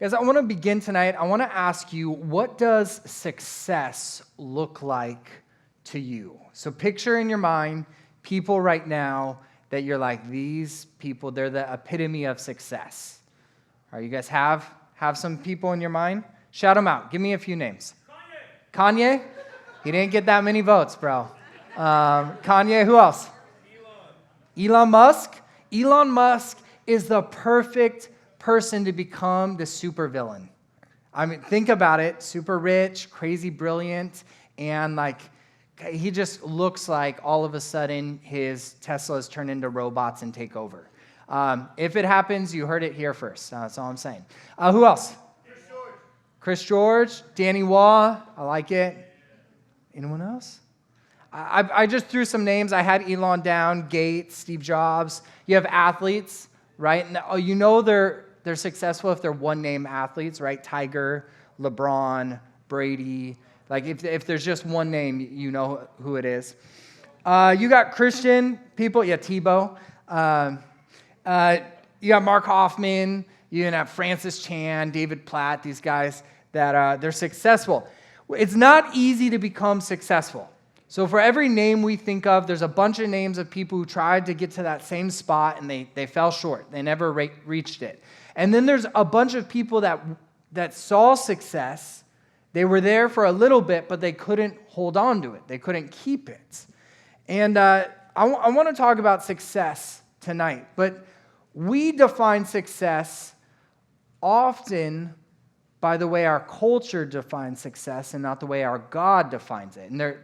Guys, I want to begin tonight. I want to ask you, what does success look like to you? So picture in your mind people right now that you're like, these people, they're the epitome of success. All right, you guys have some people in your mind? Shout them out. Give me a few names. Kanye? He didn't get that many votes, bro. Kanye, who else? Elon Musk? Elon Musk is the perfect person to become the supervillain. I mean, think about it. Super rich, crazy brilliant, and he just looks like all of a sudden his Teslas turn into robots and take over. If it happens, you heard it here first. That's all I'm saying. Who else? Chris George, Danny Waugh. I like it. Anyone else? I just threw some names. I had Elon down, Gates, Steve Jobs. You have athletes, right? And you know they're successful if they're one-name athletes, right? Tiger, LeBron, Brady. Like if there's just one name, you know who it is. You got Christian people, yeah, Tebow. You got Mark Hoffman. You can have Francis Chan, David Platt. These guys that they're successful. It's not easy to become successful. So for every name we think of, there's a bunch of names of people who tried to get to that same spot and they fell short. They never reached it. And then there's a bunch of people that saw success. They were there for a little bit, but they couldn't hold on to it. They couldn't keep it. And I want to talk about success tonight, but we define success often by the way our culture defines success and not the way our God defines it. And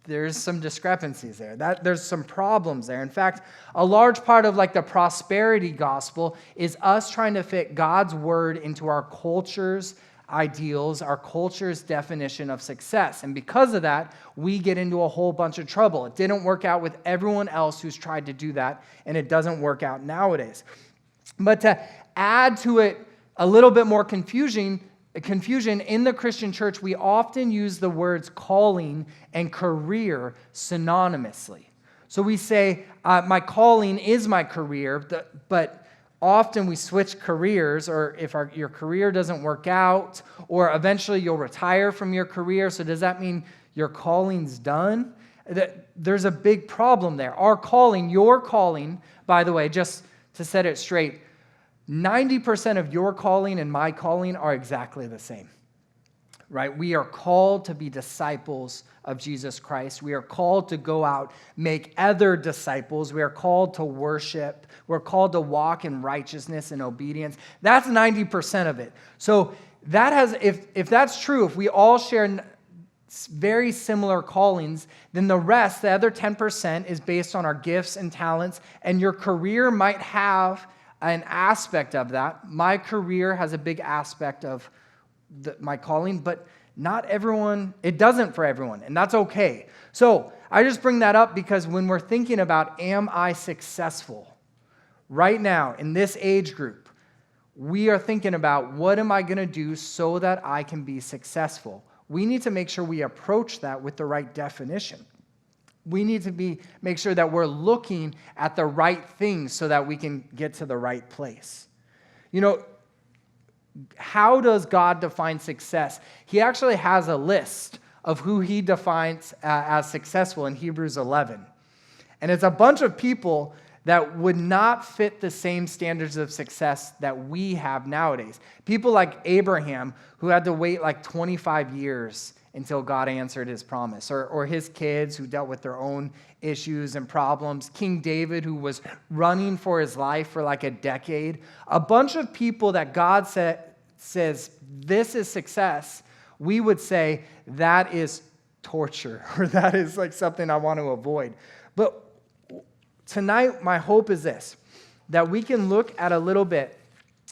there's some discrepancies there. There's some problems there. In fact, a large part of the prosperity gospel is us trying to fit God's word into our culture's ideals, our culture's definition of success. And because of that, we get into a whole bunch of trouble. It didn't work out with everyone else who's tried to do that, and it doesn't work out nowadays. But to add to it a little bit more confusion in the Christian church, we often use the words calling and career synonymously. So we say, my calling is my career, but often we switch careers, or if your career doesn't work out, or eventually you'll retire from your career, so does that mean your calling's done? There's a big problem there. Our calling, your calling, by the way, just to set it straight, 90% of your calling and my calling are exactly the same, right? We are called to be disciples of Jesus Christ. We are called to go out, make other disciples. We are called to worship. We're called to walk in righteousness and obedience. That's 90% of it. So that has, if that's true, if we all share very similar callings, then the rest, the other 10%, is based on our gifts and talents, and your career might have an aspect of that. My career has a big aspect of my calling, but not everyone, it doesn't for everyone, and that's okay. So I just bring that up because when we're thinking about, am I successful? Right now, in this age group, we are thinking about, what am I going to do so that I can be successful? We need to make sure we approach that with the right definition. We need to make sure that we're looking at the right things so that we can get to the right place. You know, how does God define success? He actually has a list of who he defines as successful in Hebrews 11. And it's a bunch of people that would not fit the same standards of success that we have nowadays. People like Abraham, who had to wait 25 years until God answered his promise, or his kids who dealt with their own issues and problems. King David, who was running for his life for a decade. A bunch of people that God says, this is success. We would say, that is torture, or that is something I want to avoid. But tonight, my hope is this, that we can look at a little bit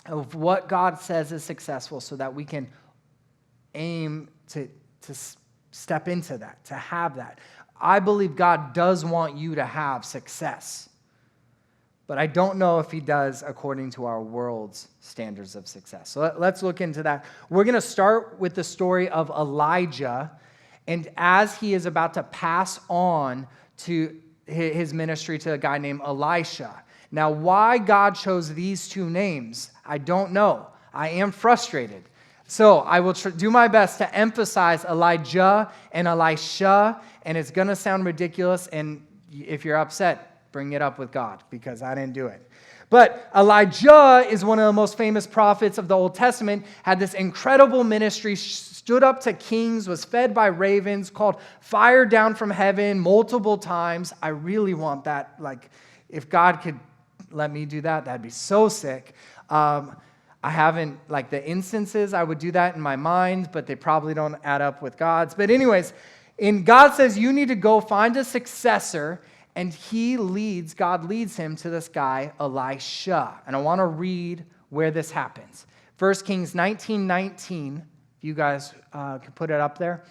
of what God says is successful so that we can aim to step into that, to have that. I believe God does want you to have success, but I don't know if he does according to our world's standards of success. So let's look into that. We're going to start with the story of Elijah, and as he is about to pass on to his ministry to a guy named Elisha. Now, why God chose these two names, I don't know. I am frustrated. So I will do my best to emphasize Elijah and Elisha, and it's going to sound ridiculous, and if you're upset, bring it up with God, because I didn't do it. But Elijah is one of the most famous prophets of the Old Testament, had this incredible ministry, stood up to kings, was fed by ravens, called fire down from heaven multiple times. I really want that. Like, if God could let me do that, that'd be so sick. I haven't, like the instances, I would do that in my mind, but they probably don't add up with God's. But anyways, God says you need to go find a successor, and God leads him to this guy, Elisha. And I want to read where this happens. 1 Kings 19:19, if you guys could put it up there.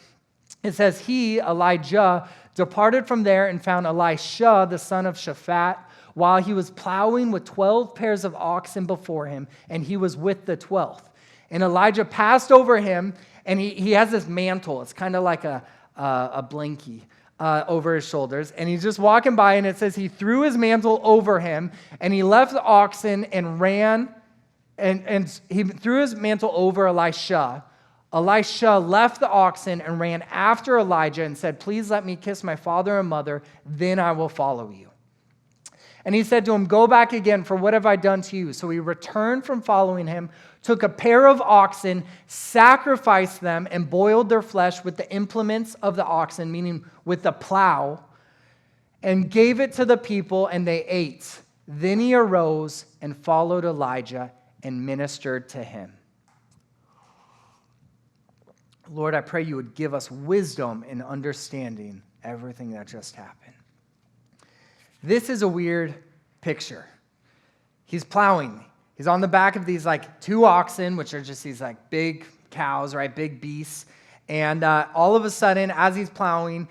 It says, he, Elijah, departed from there and found Elisha, the son of Shaphat, while he was plowing with 12 pairs of oxen before him, and he was with the 12th. And Elijah passed over him, and he has this mantle. It's kind of like a blankie over his shoulders. And he's just walking by, and it says he threw his mantle over him, and he left the oxen and ran, and he threw his mantle over Elisha. Elisha left the oxen and ran after Elijah and said, please let me kiss my father and mother, then I will follow you. And he said to him, go back again, for what have I done to you? So he returned from following him, took a pair of oxen, sacrificed them, and boiled their flesh with the implements of the oxen, meaning with the plow, and gave it to the people, and they ate. Then he arose and followed Elijah and ministered to him. Lord, I pray you would give us wisdom in understanding everything that just happened. This is a weird picture. He's plowing. He's on the back of these like two oxen, which are just these like big cows, right? Big beasts. And all of a sudden, as he's plowing,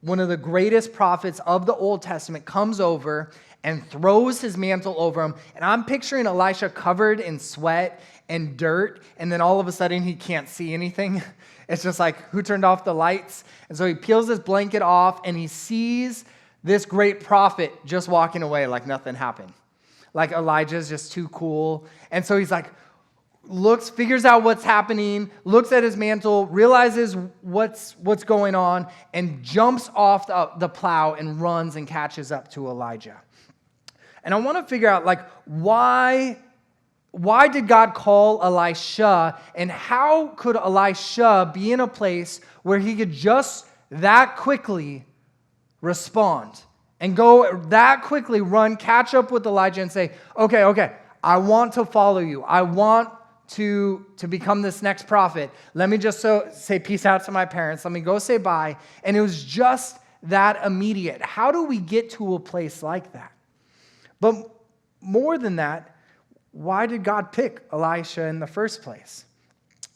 one of the greatest prophets of the Old Testament comes over and throws his mantle over him. And I'm picturing Elisha covered in sweat and dirt. And then all of a sudden, he can't see anything. It's just like, who turned off the lights? And so he peels his blanket off, and he sees this great prophet just walking away like nothing happened. Like Elijah's just too cool. And so he's like, figures out what's happening, looks at his mantle, realizes what's going on, and jumps off the plow and runs and catches up to Elijah. And I want to figure out, like, why did God call Elisha, and how could Elisha be in a place where he could just that quickly respond and go that quickly, run, catch up with Elijah and say, okay, I want to follow you. I want to become this next prophet. Let me just say peace out to my parents. Let me go say bye. And it was just that immediate. How do we get to a place like that? But more than that, why did God pick Elisha in the first place?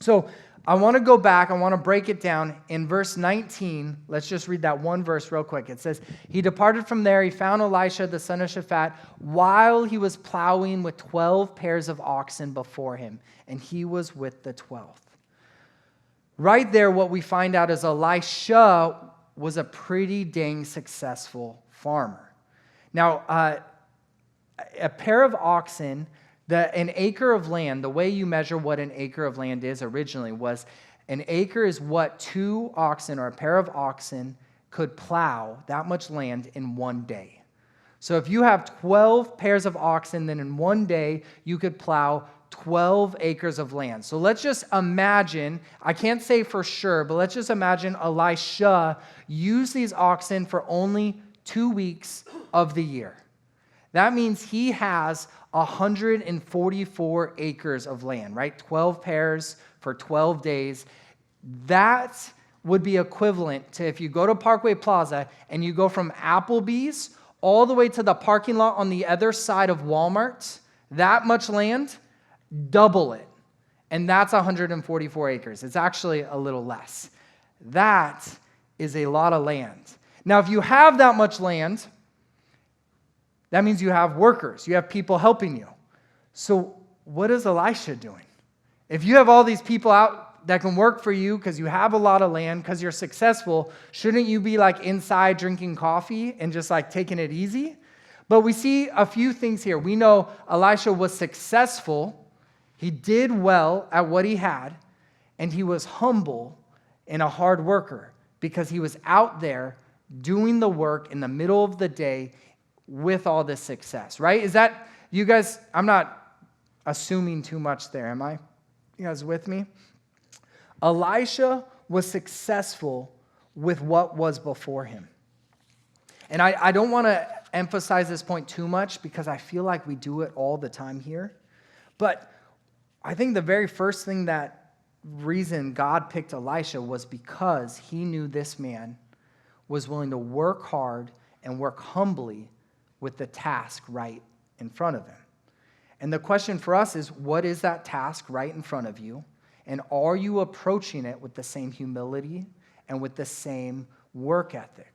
So I want to go back. I want to break it down. In verse 19, let's just read that one verse real quick. It says, he departed from there. He found Elisha, the son of Shaphat, while he was plowing with 12 pairs of oxen before him, and he was with the 12th. Right there, what we find out is Elisha was a pretty dang successful farmer. Now, a pair of oxen, an acre of land, the way you measure what an acre of land is originally was an acre is what two oxen or a pair of oxen could plow that much land in one day. So if you have 12 pairs of oxen, then in one day you could plow 12 acres of land. So let's just imagine, I can't say for sure, but let's just imagine Elisha used these oxen for only 2 weeks of the year. That means he has 144 acres of land, right? 12 pairs for 12 days. That would be equivalent to if you go to Parkway Plaza and you go from Applebee's all the way to the parking lot on the other side of Walmart, that much land, double it. And that's 144 acres. It's actually a little less. That is a lot of land. Now, if you have that much land, that means you have workers. You have people helping you. So what is Elisha doing? If you have all these people out that can work for you because you have a lot of land, because you're successful, shouldn't you be like inside drinking coffee and just like taking it easy? But we see a few things here. We know Elisha was successful. He did well at what he had, and he was humble and a hard worker because he was out there doing the work in the middle of the day with all this success, right? Is that, you guys, I'm not assuming too much there, am I? You guys with me? Elisha was successful with what was before him. And I don't want to emphasize this point too much because I feel like we do it all the time here. But I think the very first thing that reason God picked Elisha was because he knew this man was willing to work hard and work humbly with the task right in front of him. And the question for us is, what is that task right in front of you? And are you approaching it with the same humility and with the same work ethic,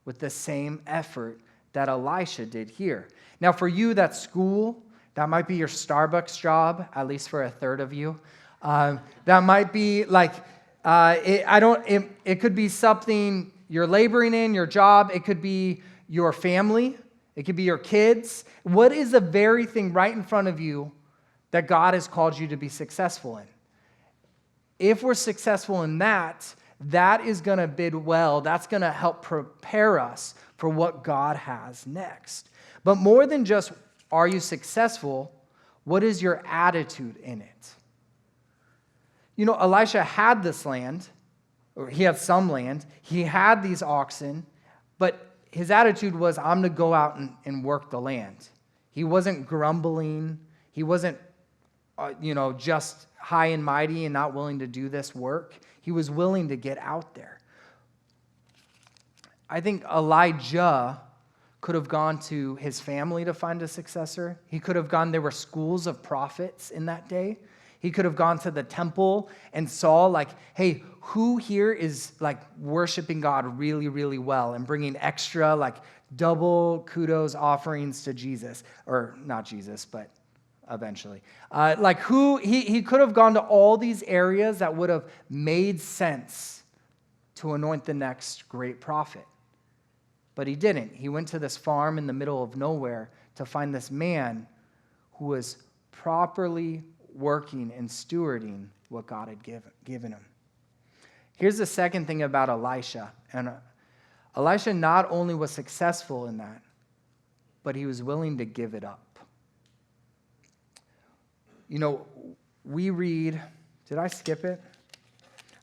with the same effort that Elisha did here? Now, for you, that's school. That might be your Starbucks job, at least for a third of you. That might be like, it could be something you're laboring in, your job. It could be your family. It could be your kids. What is the very thing right in front of you that God has called you to be successful in? If we're successful in that, that is going to bid well. That's going to help prepare us for what God has next. But more than just, are you successful? What is your attitude in it? You know, Elisha had this land, or he had some land. He had these oxen, but his attitude was, I'm going to go out and work the land. He wasn't grumbling. He wasn't, just high and mighty and not willing to do this work. He was willing to get out there. I think Elijah could have gone to his family to find a successor. He could have gone, there were schools of prophets in that day. He could have gone to the temple and saw like, hey, who here is like worshiping God really, really well and bringing extra like double kudos offerings to Jesus, or not Jesus, but eventually. He could have gone to all these areas that would have made sense to anoint the next great prophet. But he didn't. He went to this farm in the middle of nowhere to find this man who was properly working and stewarding what God had given him. Here's the second thing about Elisha. And Elisha not only was successful in that, but he was willing to give it up. You know, we read, did I skip it?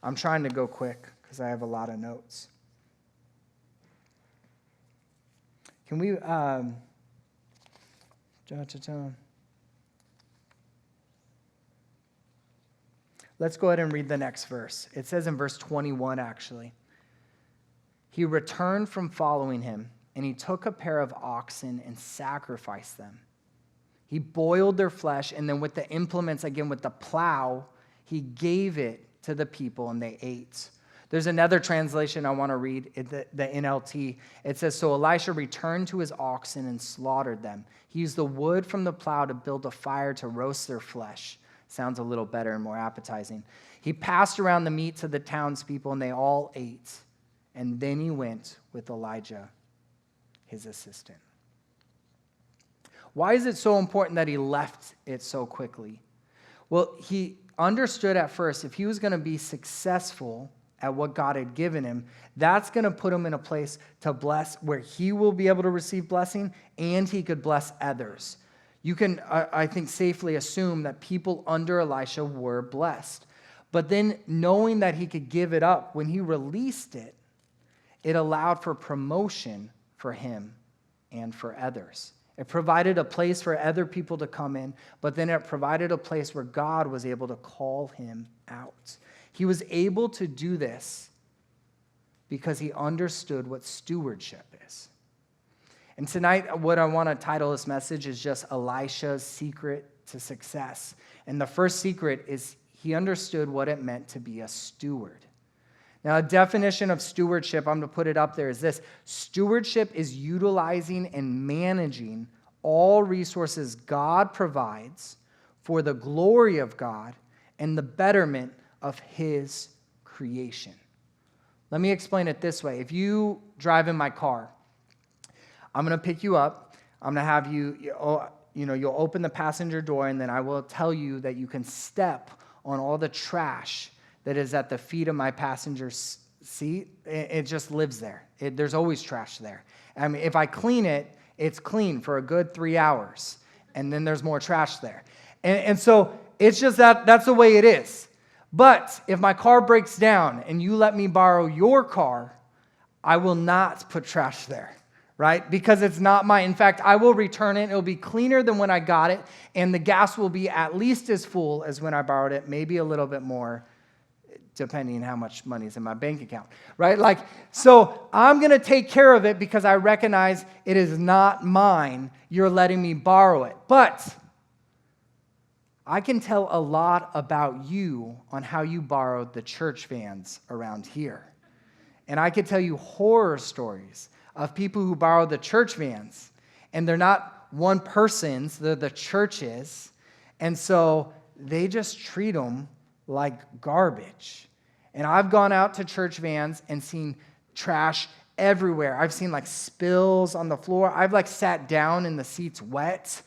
I'm trying to go quick because I have a lot of notes. Can we, let's go ahead and read the next verse. It says in verse 21, actually. He returned from following him, and he took a pair of oxen and sacrificed them. He boiled their flesh, and then with the implements, again with the plow, he gave it to the people, and they ate. There's another translation I want to read, the NLT. It says, so Elisha returned to his oxen and slaughtered them. He used the wood from the plow to build a fire to roast their flesh. Sounds a little better and more appetizing. He passed around the meat to the townspeople, and they all ate. And then he went with Elijah, his assistant. Why is it so important that he left it so quickly? Well, he understood at first if he was going to be successful at what God had given him, that's going to put him in a place to bless where he will be able to receive blessing and he could bless others. You can, I think, safely assume that people under Elisha were blessed. But then knowing that he could give it up, when he released it, it allowed for promotion for him and for others. It provided a place for other people to come in, but then it provided a place where God was able to call him out. He was able to do this because he understood what stewardship is. And tonight, what I want to title this message is just Elisha's secret to success. And the first secret is he understood what it meant to be a steward. Now, a definition of stewardship, I'm going to put it up there, is this. Stewardship is utilizing and managing all resources God provides for the glory of God and the betterment of his creation. Let me explain it this way. If you drive in my car, I'm going to pick you up. I'm going to have you, you'll open the passenger door, and then I will tell you that you can step on all the trash that is at the feet of my passenger's seat. It just lives there. There's always trash there. I mean, if I clean it, it's clean for a good 3 hours, and then there's more trash there. And so it's just that's the way it is. But if my car breaks down and you let me borrow your car, I will not put trash there, right? Because it's not mine. In fact, I will return it. It'll be cleaner than when I got it, and the gas will be at least as full as when I borrowed it, maybe a little bit more, depending on how much money is in my bank account, right? So I'm going to take care of it because I recognize it is not mine. You're letting me borrow it. But I can tell a lot about you on how you borrowed the church vans around here. And I could tell you horror stories of people who borrow the church vans, and they're not one person's, they're the church's, and so they just treat them like garbage. And I've gone out to church vans and seen trash everywhere. I've seen spills on the floor. I've sat down in the seats wet,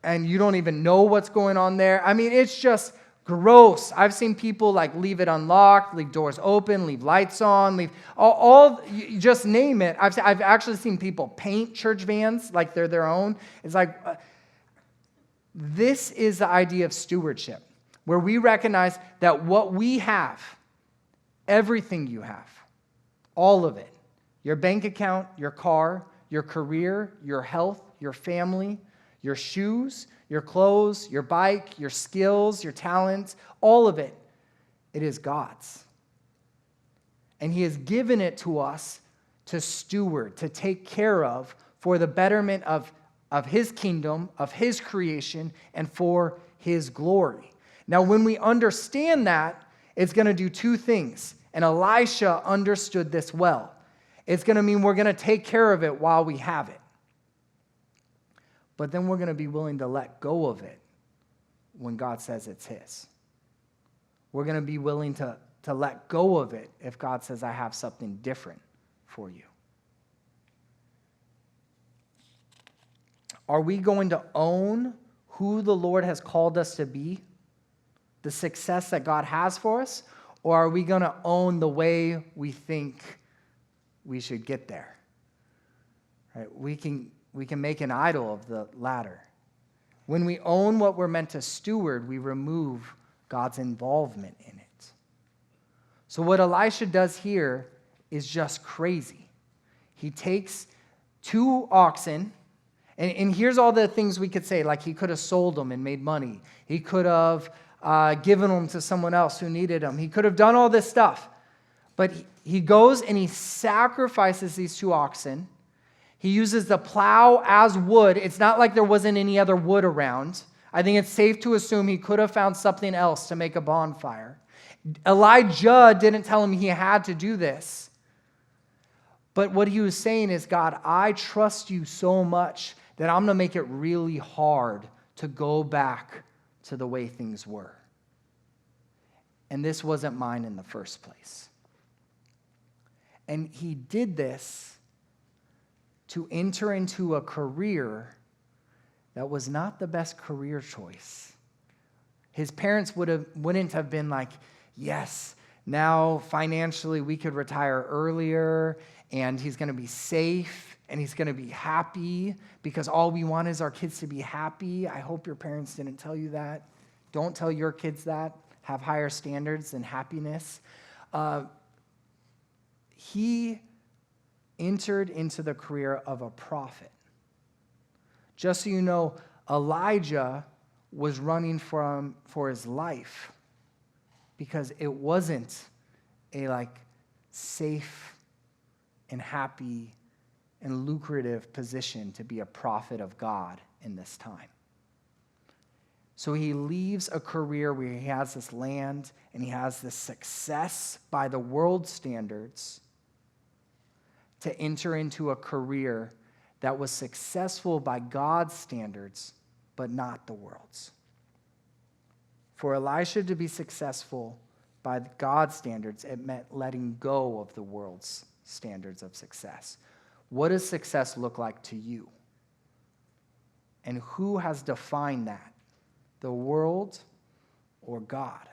and you don't even know what's going on there. I mean, it's just gross. I've seen people leave it unlocked, leave doors open, leave lights on, leave all you just name it. I've actually seen people paint church vans like they're their own. It's this is the idea of stewardship, where we recognize that what we have, everything you have, all of it, your bank account, your car, your career, your health, your family, your shoes, your clothes, your bike, your skills, your talents, all of it, it is God's. And He has given it to us to steward, to take care of for the betterment of His kingdom, of His creation, and for His glory. Now, when we understand that, it's going to do two things. And Elisha understood this well. It's going to mean we're going to take care of it while we have it. But then we're going to be willing to let go of it when God says it's His. We're going to be willing to let go of it if God says, I have something different for you. Are we going to own who the Lord has called us to be, the success that God has for us, or are we going to own the way we think we should get there? Right? We can make an idol of the latter. When we own what we're meant to steward, we remove God's involvement in it. So what Elisha does here is just crazy. He takes 2 oxen, and here's all the things we could say, he could have sold them and made money. He could have given them to someone else who needed them. He could have done all this stuff. But he goes and he sacrifices these 2 oxen. He uses the plow as wood. It's not like there wasn't any other wood around. I think it's safe to assume he could have found something else to make a bonfire. Elijah didn't tell him he had to do this. But what he was saying is, God, I trust you so much that I'm going to make it really hard to go back to the way things were. And this wasn't mine in the first place. And he did this to enter into a career that was not the best career choice. His parents wouldn't have been like, yes, now financially we could retire earlier, and he's going to be safe, and he's going to be happy, because all we want is our kids to be happy. I hope your parents didn't tell you that. Don't tell your kids that. Have higher standards than happiness. He entered into the career of a prophet. Just so you know, Elijah was running for his life because it wasn't a safe and happy and lucrative position to be a prophet of God in this time. So he leaves a career where he has this land and he has this success by the world's standards to enter into a career that was successful by God's standards, but not the world's. For Elisha to be successful by God's standards, it meant letting go of the world's standards of success. What does success look like to you? And who has defined that? The world or God?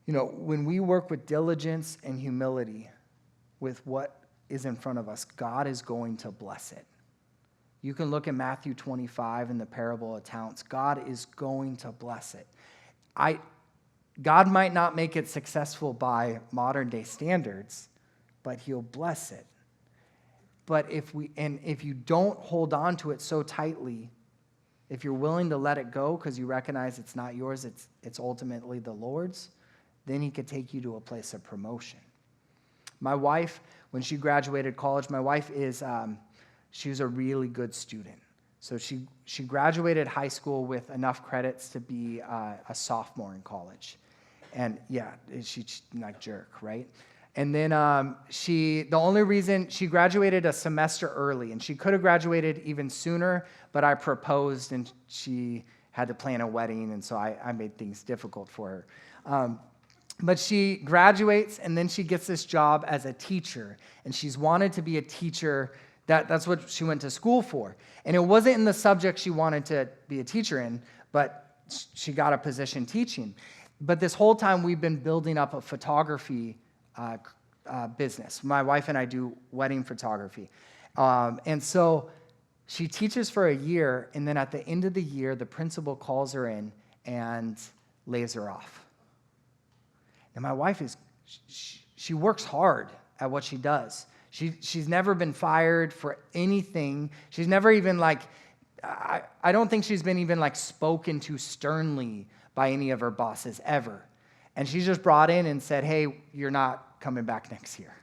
You know, when we work with diligence and humility with what is in front of us, God is going to bless it. You can look at Matthew 25 in the parable of talents. God is going to bless it. God might not make it successful by modern day standards, but he'll bless it. But if you don't hold on to it so tightly, if you're willing to let it go because you recognize it's not yours, it's ultimately the Lord's, then he could take you to a place of promotion. My wife, when she graduated college, she was a really good student. So she graduated high school with enough credits to be a sophomore in college. And yeah, she's like jerk, right? And then the only reason she graduated a semester early, and she could have graduated even sooner, but I proposed and she had to plan a wedding, and so I made things difficult for her. But she graduates, and then she gets this job as a teacher, and she's wanted to be a teacher. That's what she went to school for. And it wasn't in the subject she wanted to be a teacher in, but she got a position teaching. But this whole time, we've been building up a photography business. My wife and I do wedding photography. And so she teaches for a year, and then at the end of the year, the principal calls her in and lays her off. And my wife she works hard at what she does. She's never been fired for anything. She's never even I don't think she's been even spoken to sternly by any of her bosses ever. And she's just brought in and said, hey, you're not coming back next year.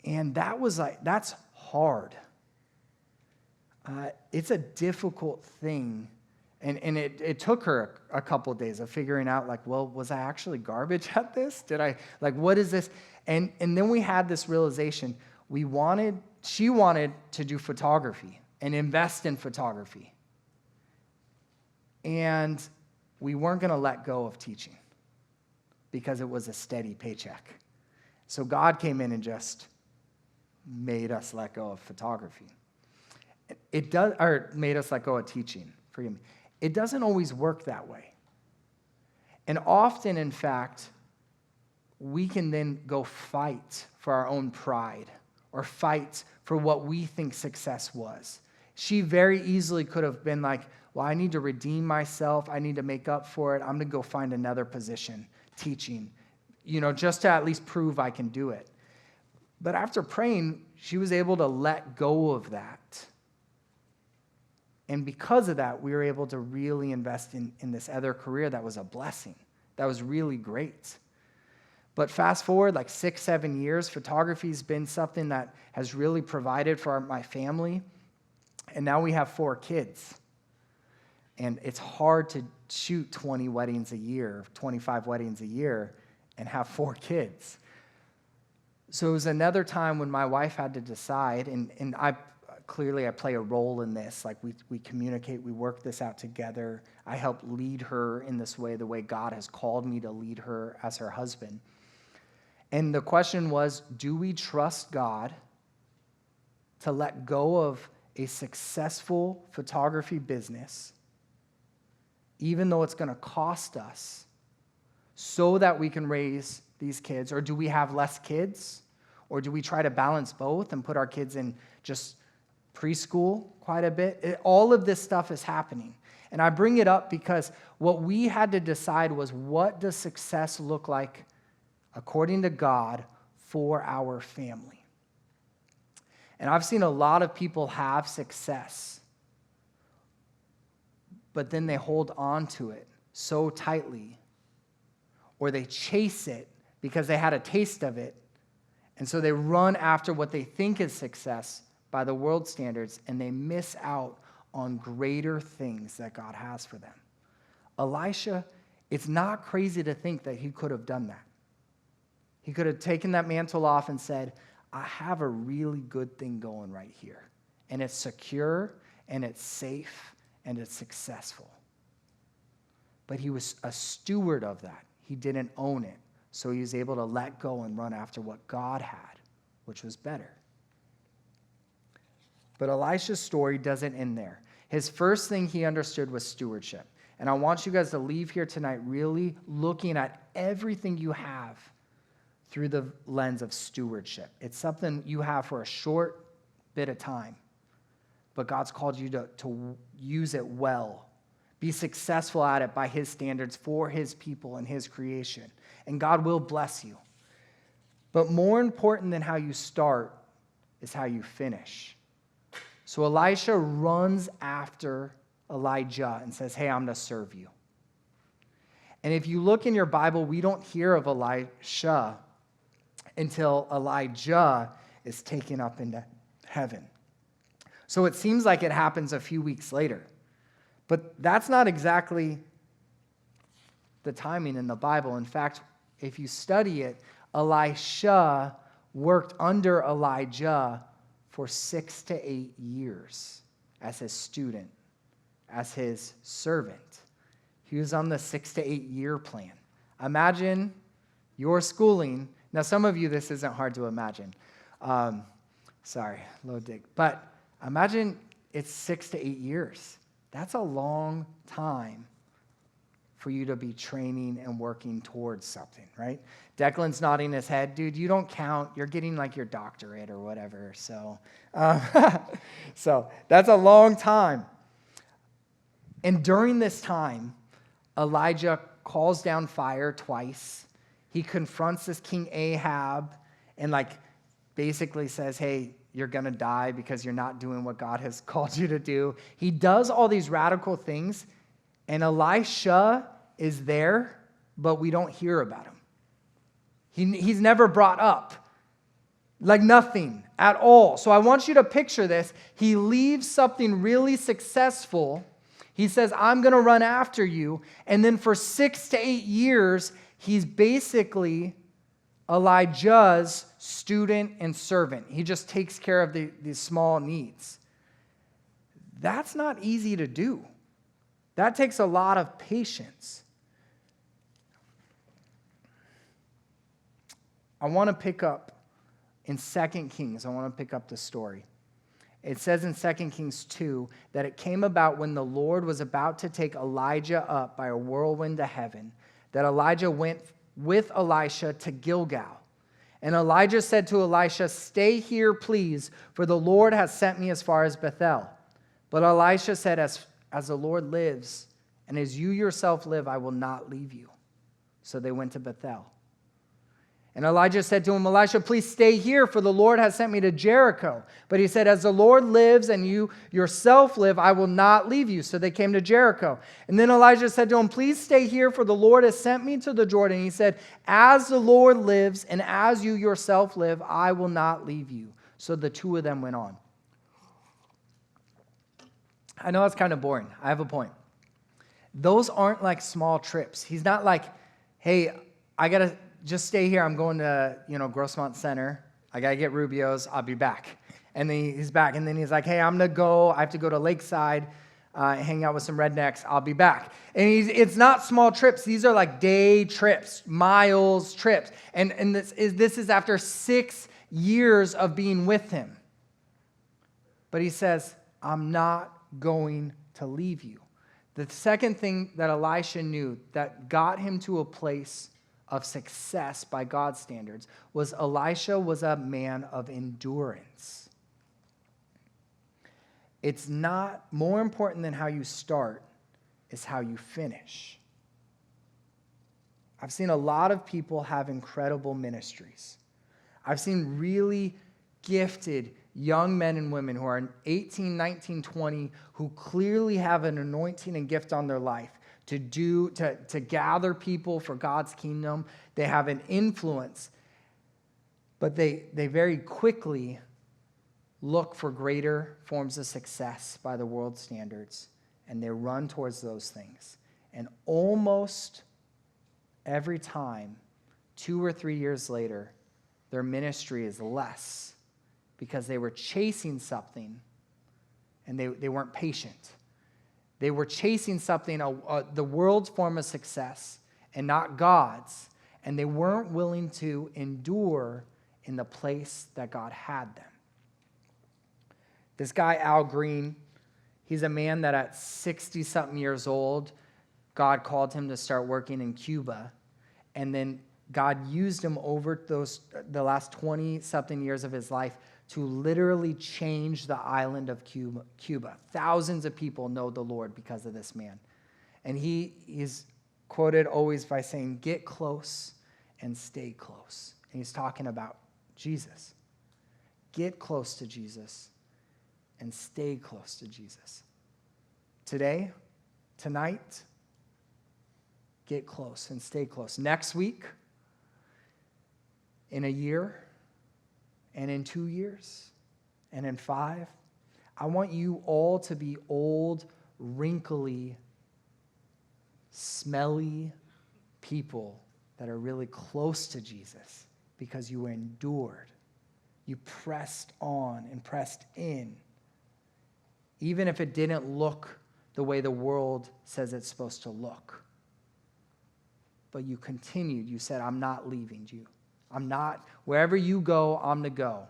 And that's hard. It's a difficult thing. And it took her a couple of days of figuring out, was I actually garbage at this? What is this? And then we had this realization. She wanted to do photography and invest in photography. And we weren't going to let go of teaching because it was a steady paycheck. So God came in and just made us let go of photography. Made us let go of teaching. Forgive me. It doesn't always work that way. And often, in fact, we can then go fight for our own pride or fight for what we think success was. She very easily could have been I need to redeem myself. I need to make up for it. I'm going to go find another position teaching, just to at least prove I can do it. But after praying, she was able to let go of that. And because of that, we were able to really invest in this other career that was a blessing. That was really great. But fast forward 6-7 years, photography's been something that has really provided for my family. And now we have 4 kids. And it's hard to shoot 20 weddings a year, 25 weddings a year, and have 4 kids. So it was another time when my wife had to decide, and I play a role in this. We communicate, we work this out together. I help lead her in this way, the way God has called me to lead her as her husband. And the question was, do we trust God to let go of a successful photography business, even though it's going to cost us, so that we can raise these kids? Or do we have less kids? Or do we try to balance both and put our kids in just preschool quite a bit? All of this stuff is happening. And I bring it up because what we had to decide was, what does success look like according to God for our family? And I've seen a lot of people have success, but then they hold on to it so tightly, or they chase it because they had a taste of it, and so they run after what they think is success by the world standards, and they miss out on greater things that God has for them. Elisha, it's not crazy to think that he could have done that. He could have taken that mantle off and said, I have a really good thing going right here. And it's secure, and it's safe, and it's successful. But he was a steward of that. He didn't own it. So he was able to let go and run after what God had, which was better. But Elisha's story doesn't end there. His first thing he understood was stewardship. And I want you guys to leave here tonight really looking at everything you have through the lens of stewardship. It's something you have for a short bit of time, but God's called you to use it well. Be successful at it by his standards for his people and his creation. And God will bless you. But more important than how you start is how you finish. So Elisha runs after Elijah and says, hey, I'm going to serve you. And if you look in your Bible, we don't hear of Elisha until Elijah is taken up into heaven. So it seems like it happens a few weeks later. But that's not exactly the timing in the Bible. In fact, if you study it, Elisha worked under Elijah for 6 to 8 years as his student, as his servant. He was on the 6 to 8 year plan. Imagine your schooling. Now, some of you, this isn't hard to imagine. Sorry, low dig. But imagine it's 6 to 8 years. That's a long time for you to be training and working towards something, right? Declan's nodding his head. Dude, you don't count. You're getting like your doctorate or whatever. So, so that's a long time. And during this time, Elijah calls down fire twice. He confronts this King Ahab and basically says, hey, you're going to die because you're not doing what God has called you to do. He does all these radical things, and Elisha is there, but we don't hear about him. He's never brought up, nothing at all. So I want you to picture this. He leaves something really successful. He says, I'm going to run after you. And then for 6 to 8 years, he's basically Elijah's student and servant. He just takes care of these small needs. That's not easy to do. That takes a lot of patience. I want to pick up in 2 Kings. I want to pick up the story. It says in 2 Kings 2 that it came about when the Lord was about to take Elijah up by a whirlwind to heaven, that Elijah went with Elisha to Gilgal. And Elijah said to Elisha, stay here, please, for the Lord has sent me as far as Bethel. But Elisha said, as the Lord lives, and as you yourself live, I will not leave you. So they went to Bethel. And Elijah said to him, Elisha, please stay here, for the Lord has sent me to Jericho. But he said, as the Lord lives and you yourself live, I will not leave you. So they came to Jericho. And then Elijah said to him, please stay here, for the Lord has sent me to the Jordan. He said, as the Lord lives and as you yourself live, I will not leave you. So the two of them went on. I know it's kind of boring. I have a point. Those aren't like small trips. He's not like, hey, I got to just stay here. I'm going to, Grossmont Center. I got to get Rubio's. I'll be back. And then he's back. And then he's like, hey, I'm going to go. I have to go to Lakeside, hang out with some rednecks. I'll be back. And it's not small trips. These are like day trips, miles trips. And this is after 6 years of being with him. But he says, I'm not going to leave you. The second thing that Elisha knew that got him to a place of success by God's standards was Elisha was a man of endurance. It's not more important than how you start is how you finish. I've seen a lot of people have incredible ministries. I've seen really gifted young men and women who are 18, 19, 20, who clearly have an anointing and gift on their life to gather people for God's kingdom. They have an influence, but they very quickly look for greater forms of success by the world's standards, and they run towards those things. And almost every time, 2 or 3 years later, their ministry is less because they were chasing something and they weren't patient. They were chasing something, the world's form of success and not God's. and they weren't willing to endure in the place that God had them. This guy, Al Green, he's a man that at 60-something years old, God called him to start working in Cuba, and then God used him over the last 20-something years of his life to literally change the island of Cuba. Thousands of people know the Lord because of this man. And he is quoted always by saying, get close and stay close. And he's talking about Jesus. Get close to Jesus and stay close to Jesus. Today, tonight, get close and stay close. Next week, in a year, and in 2 years, and in 5, I want you all to be old, wrinkly, smelly people that are really close to Jesus because you endured. You pressed on and pressed in. Even if it didn't look the way the world says it's supposed to look. But you continued. You said, I'm not leaving you. I'm not, wherever you go, I'm to go.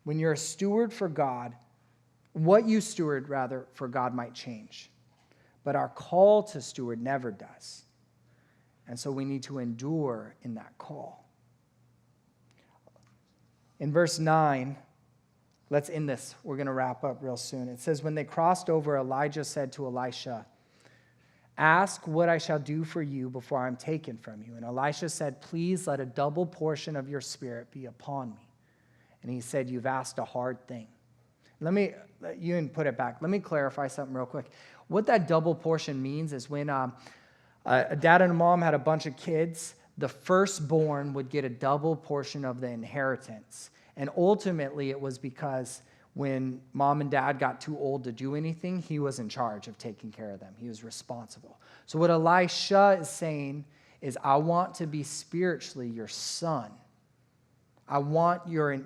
When you're a steward for God, what you steward, rather, for God might change. But our call to steward never does. And so we need to endure in that call. In verse 9, let's end this. We're going to wrap up real soon. It says, when they crossed over, Elijah said to Elisha, ask what I shall do for you before I'm taken from you. And Elisha said, please let a double portion of your spirit be upon me. And he said, you've asked a hard thing. You can put it back. Let me clarify something real quick. What that double portion means is when a dad and a mom had a bunch of kids, the firstborn would get a double portion of the inheritance. And ultimately, it was because when mom and dad got too old to do anything, he was in charge of taking care of them. He was responsible. So what Elisha is saying is, I want to be spiritually your son. I want your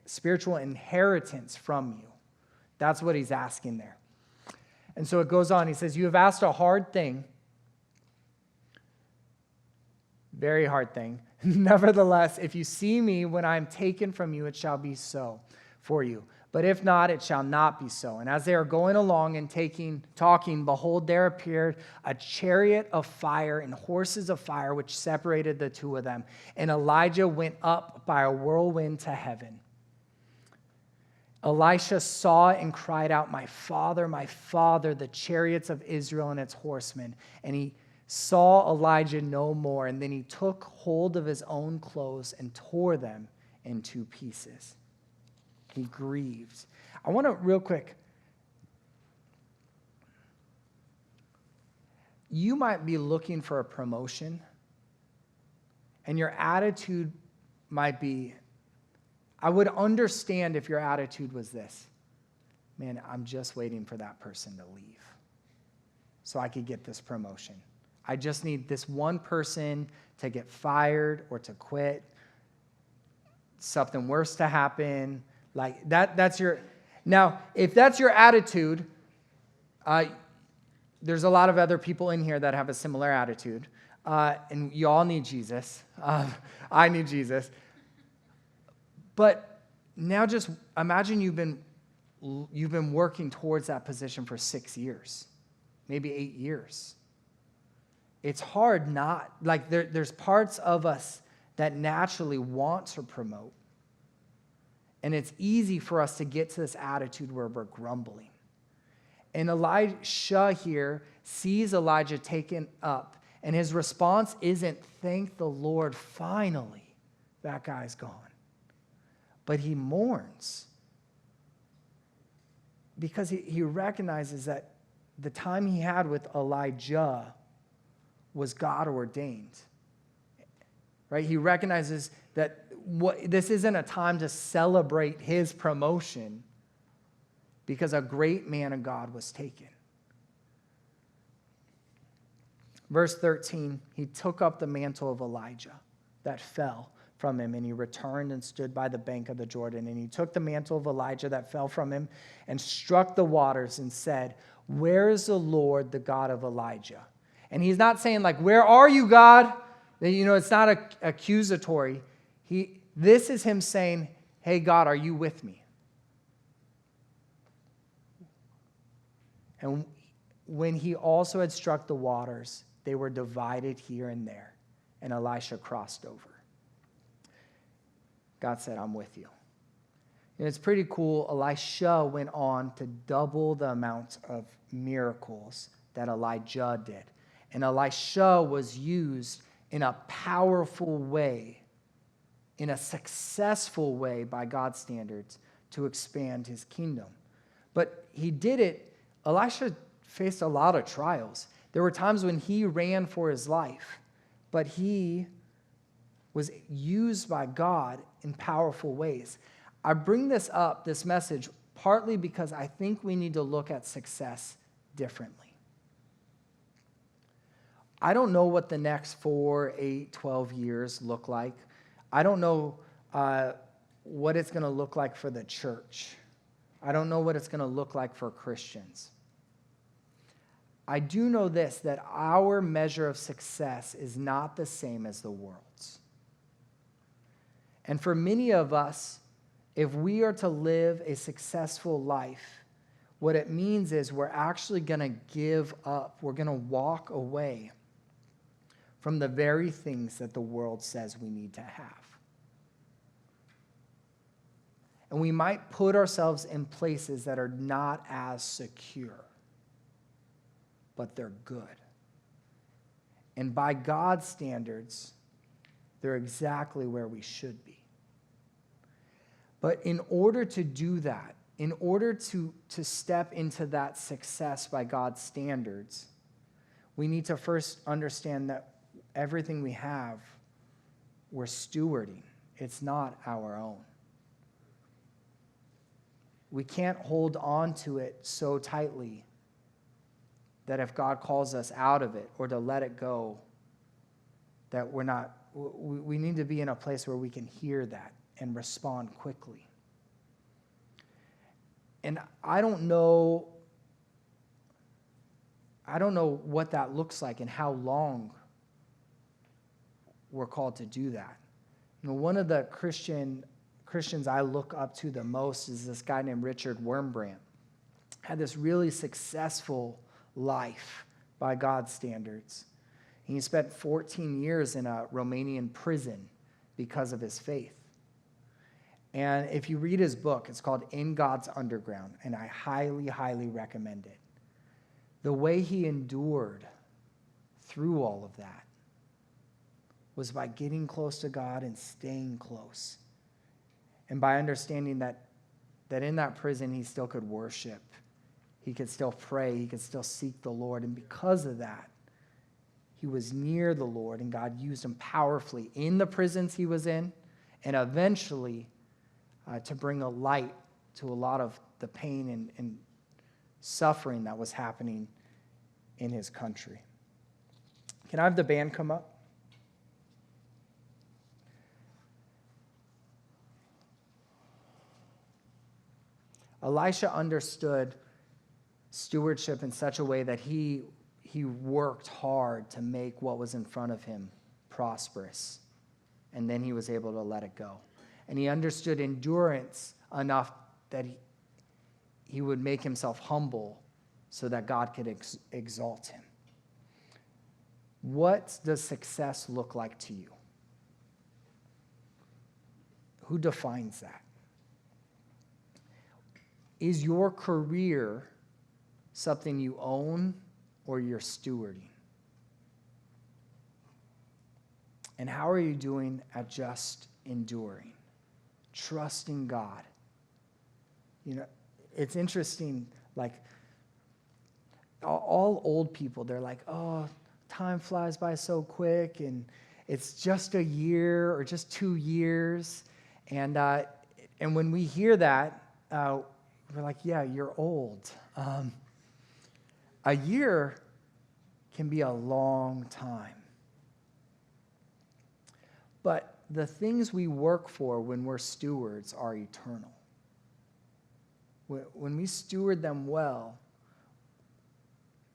spiritual inheritance from you. That's what he's asking there. And so it goes on. He says, you have asked a hard thing. Very hard thing. Nevertheless, if you see me when I am taken from you, it shall be so for you. But if not, it shall not be so. And as they are going along and talking, behold, there appeared a chariot of fire and horses of fire, which separated the two of them. And Elijah went up by a whirlwind to heaven. Elisha saw it and cried out, my father, the chariots of Israel and its horsemen. And he saw Elijah no more. And then he took hold of his own clothes and tore them in two pieces. He grieved. I want to, real quick, you might be looking for a promotion, and your attitude might be, I would understand if your attitude was this, man, I'm just waiting for that person to leave so I could get this promotion. I just need this one person to get fired or to quit, something worse to happen. Like that's your, now, if that's your attitude, there's a lot of other people in here that have a similar attitude, and you all need Jesus. I need Jesus. But now just imagine you've been working towards that position for 6 years, maybe 8 years. It's hard not, like there's parts of us that naturally want to promote. And it's easy for us to get to this attitude where we're grumbling. And Elisha here sees Elijah taken up, and his response isn't, thank the Lord, finally, that guy's gone. But he mourns because he recognizes that the time he had with Elijah was God ordained. Right? He recognizes that this isn't a time to celebrate his promotion because a great man of God was taken. Verse 13, he took up the mantle of Elijah that fell from him, and he returned and stood by the bank of the Jordan. And he took the mantle of Elijah that fell from him and struck the waters and said, where is the Lord, the God of Elijah? And he's not saying like, where are you, God? It's not accusatory. This is him saying, hey, God, are you with me? And when he also had struck the waters, they were divided here and there, and Elisha crossed over. God said, I'm with you. And it's pretty cool. Elisha went on to double the amount of miracles that Elijah did. And Elisha was used in a powerful way, in a successful way by God's standards, to expand his kingdom. But he did it. Elisha faced a lot of trials. There were times when he ran for his life, but he was used by God in powerful ways. I bring this up, this message, partly because I think we need to look at success differently. I don't know what the next 4, 8, 12 years look like. I don't know what it's going to look like for the church. I don't know what it's going to look like for Christians. I do know this, that our measure of success is not the same as the world's. And for many of us, if we are to live a successful life, what it means is we're actually going to give up. We're going to walk away from the very things that the world says we need to have. And we might put ourselves in places that are not as secure, but they're good. And by God's standards, they're exactly where we should be. But in order to do that, in order to step into that success by God's standards, we need to first understand that everything we have, we're stewarding. It's not our own. We can't hold on to it so tightly that if God calls us out of it or to let it go, that we need to be in a place where we can hear that and respond quickly. And I don't know what that looks like and how long we're called to do that. One of the Christians I look up to the most is this guy named Richard Wurmbrand. Had this really successful life by God's standards. He spent 14 years in a Romanian prison because of his faith. And if you read his book, it's called In God's Underground, and I highly, highly recommend it. The way he endured through all of that was by getting close to God and staying close. And by understanding that in that prison he still could worship, he could still pray, he could still seek the Lord. And because of that, he was near the Lord, and God used him powerfully in the prisons he was in, and eventually to bring a light to a lot of the pain and suffering that was happening in his country. Can I have the band come up? Elisha understood stewardship in such a way that he worked hard to make what was in front of him prosperous, and then he was able to let it go. And he understood endurance enough that he would make himself humble so that God could exalt him. What does success look like to you? Who defines that? Is your career something you own or you're stewarding? And how are you doing at just enduring? Trusting God. It's interesting, like, all old people, they're like, oh, time flies by so quick, and it's just a year or just 2 years. And when we hear that, we're like, yeah, you're old. A year can be a long time. But the things we work for when we're stewards are eternal. When we steward them well,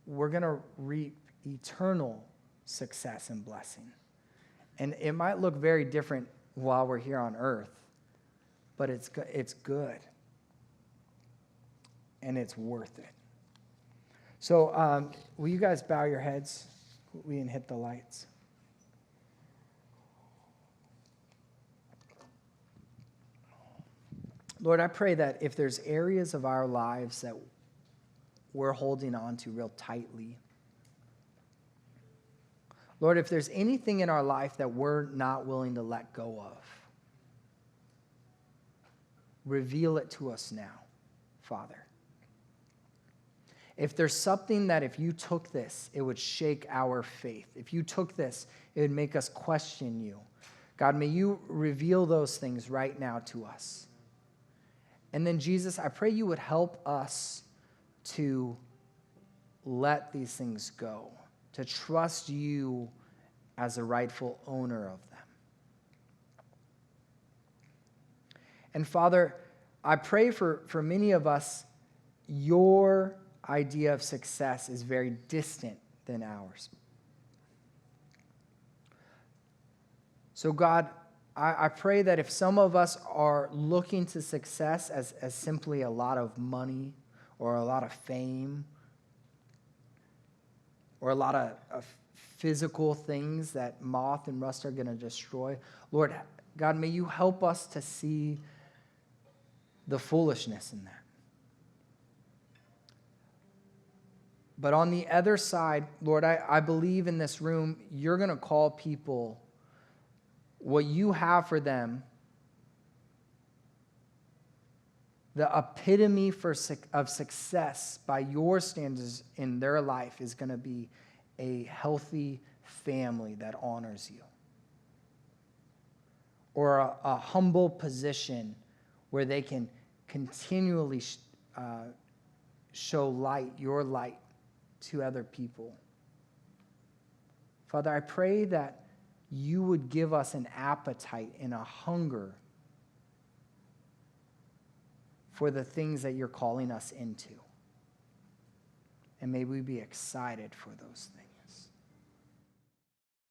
we're going to reap eternal success and blessing. And it might look very different while we're here on earth, but it's good. And it's worth it. So will you guys bow your heads? We can hit the lights. Lord, I pray that if there's areas of our lives that we're holding on to real tightly, Lord, if there's anything in our life that we're not willing to let go of, reveal it to us now, Father. If there's something that if you took this, it would shake our faith. If you took this, it would make us question you. God, may you reveal those things right now to us. And then, Jesus, I pray you would help us to let these things go, to trust you as a rightful owner of them. And Father, I pray for many of us, your idea of success is very distant than ours. So God, I pray that if some of us are looking to success as simply a lot of money or a lot of fame or a lot of physical things that moth and rust are going to destroy, Lord, God, may you help us to see the foolishness in that. But on the other side, Lord, I believe in this room, you're going to call people what you have for them, the epitome of success by your standards in their life is going to be a healthy family that honors you. Or a humble position where they can continually show light, your light, to other people. Father, I pray that you would give us an appetite and a hunger for the things that you're calling us into. And may we be excited for those things.